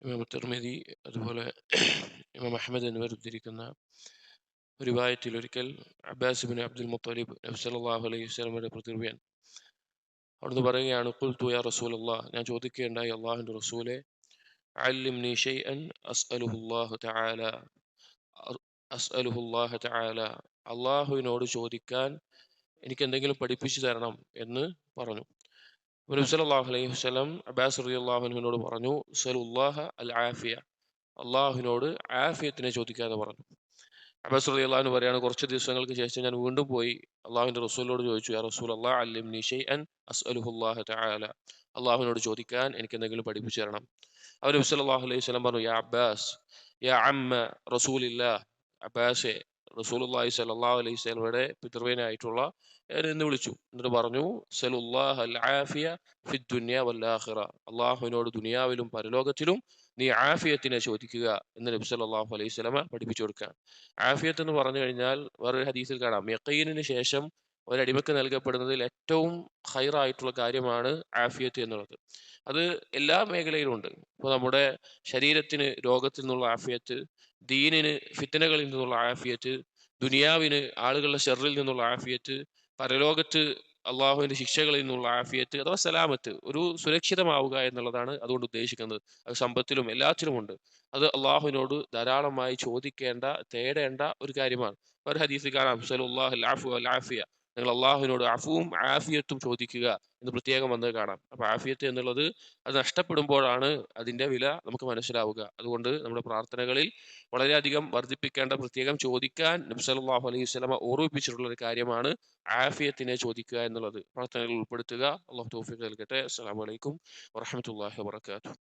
ഇമാം തിർമിദി അതുപോലെ ഇമാം അഹ്മദ് എന്നിവർ ഉദ്ധരിക്കുന്ന റിവായത്തിൽ ഒരിക്കൽ അബ്ബാസ് ബിൻ അബ്ദുൽ മുത്തലിബ് നബി സല്ലല്ലാഹു അലൈഹി വസല്ലമയുടെ പ്രതിർവ്യൻ അവിടുന്ന് പറയുകയാണ്, ഖുൽതു യാ റസൂലല്ലാഹ്, ഞാൻ ചോദിക്കുകയുണ്ടായി അള്ളാഹുവിൻ്റെ റസൂലെ, അല്ലിംനി ഷൈഅൻ അസ്അലുഹുല്ലാഹു തആല അസ്അലുഹുല്ലാഹ തആല, അള്ളാഹുവിനോട് ചോദിക്കാൻ എനിക്ക് എന്തെങ്കിലും പഠിപ്പിച്ചു തരണം എന്ന് പറഞ്ഞു. നബി സല്ലല്ലാഹു അലൈഹി വസല്ലം അബ്ബാസ് റളിയല്ലാഹു അൻഹുവിനോട് പറഞ്ഞു, സലുല്ലാഹ അൽ ആഫിയ, അള്ളാഹുവിനോട് ആഫിയത്തിനെ ചോദിക്കാതെ പറഞ്ഞു. അബ്ബാസ് റളിയല്ലാഹു അൻഹു പറയാണ്, കുറച്ച് ദിവസങ്ങൾക്ക് ശേഷം ഞാൻ വീണ്ടും പോയി അള്ളാഹുവിന്റെ റസൂലിനോട് ചോദിച്ചു, യാ റസൂലല്ലാഹ് അല്ലിംനി ഷൈഅൻ അസ്അലുഹുല്ലാഹ തആല, അള്ളാഹുവിനോട് ചോദിക്കാൻ എനിക്ക് എന്തെങ്കിലും പഠിപ്പിച്ചു തരണം. അവർ നബി സല്ലല്ലാഹു അലൈഹി വസല്ലം പറഞ്ഞു, യാ അബ്ബാസ്, യാ അമ്മ റസൂലില്ലാഹ്, അബ്ബാസെ, റസൂലുള്ളാഹി സ്വല്ലല്ലാഹു അലൈഹി വസല്ലമയുടെ പിതൃവ്യനായിട്ടുള്ള എന്ന് വിളിച്ചു. എന്നിട്ട് പറഞ്ഞു, സലുല്ലാഹ അൽ ആഫിയ ഫിദ് ദുനിയ വൽ ആഖിറ, അള്ളാഹുവിനോട് ദുനിയാവിലും പരലോകത്തിലും നീ ആഫിയത്തിനെ ചോദിക്കുക എന്ന് നബി സല്ലല്ലാഹു അലൈഹി വസല്ലമ പഠിപ്പിച്ചു കൊടുക്കുക. ആഫിയത്ത് എന്ന് പറഞ്ഞു കഴിഞ്ഞാൽ വേറൊരു ഹദീസിൽ കാണാം, യഖീനിന് ശേഷം ഒരടിമക്ക് നൽകപ്പെടുന്നതിൽ ഏറ്റവും ഹൈറായിട്ടുള്ള കാര്യമാണ് ആഫിയത്ത് എന്നുള്ളത്. അത് എല്ലാ മേഖലയിലും ഉണ്ട്. ഇപ്പോൾ നമ്മുടെ ശരീരത്തിന് രോഗത്തിൽ നിന്നുള്ള ആഫിയത്ത്, ദീനിന് ഫിത്തനകളിൽ നിന്നുള്ള ആഫിയത്ത്, ദുനിയാവിന് ആളുകളുടെ ഷെറിൽ നിന്നുള്ള ആഫിയത്ത്, പരലോകത്ത് അള്ളാഹുവിന്റെ ശിക്ഷകളിൽ നിന്നുള്ള ആഫിയത്ത് അഥവാ സലാമത്ത്, ഒരു സുരക്ഷിതമാവുക എന്നുള്ളതാണ് അതുകൊണ്ട് ഉദ്ദേശിക്കുന്നത്. അത് സമ്പത്തിലും എല്ലാത്തിലും ഉണ്ട്. അത് അള്ളാഹുവിനോട് ധാരാളമായി ചോദിക്കേണ്ട, തേടേണ്ട ഒരു കാര്യമാണ്. ഒരു ഹദീസിൽ കാണാം, സലുല്ലാഹുൽ അഫ്വ വൽ ആഫിയ, നിങ്ങൾ അള്ളാഹുവിനോട് അഫുവും ആഫിയത്തും ചോദിക്കുക എന്ന് പ്രത്യേകം വന്നത് കാണാം. അപ്പൊ ആഫിയത്ത് എന്നുള്ളത് അത് നഷ്ടപ്പെടുമ്പോഴാണ് അതിന്റെ വില നമുക്ക് മനസ്സിലാവുക. അതുകൊണ്ട് നമ്മുടെ പ്രാർത്ഥനകളിൽ വളരെയധികം വർദ്ധിപ്പിക്കേണ്ട, പ്രത്യേകം ചോദിക്കാൻ നബി സല്ലല്ലാഹു അലൈഹി വസല്ലമ ഓർമ്മിപ്പിച്ചിട്ടുള്ള ഒരു കാര്യമാണ് ആഫിയത്തിനെ ചോദിക്കുക എന്നുള്ളത്. പ്രാർത്ഥനകളിൽ ഉൾപ്പെടുത്തുക. അള്ളാഹു തൗഫീഖ് നൽകട്ടെ. അസ്സലാമു അലൈക്കും വറഹ്മത്തുള്ളാഹി വബറകാതുഹു.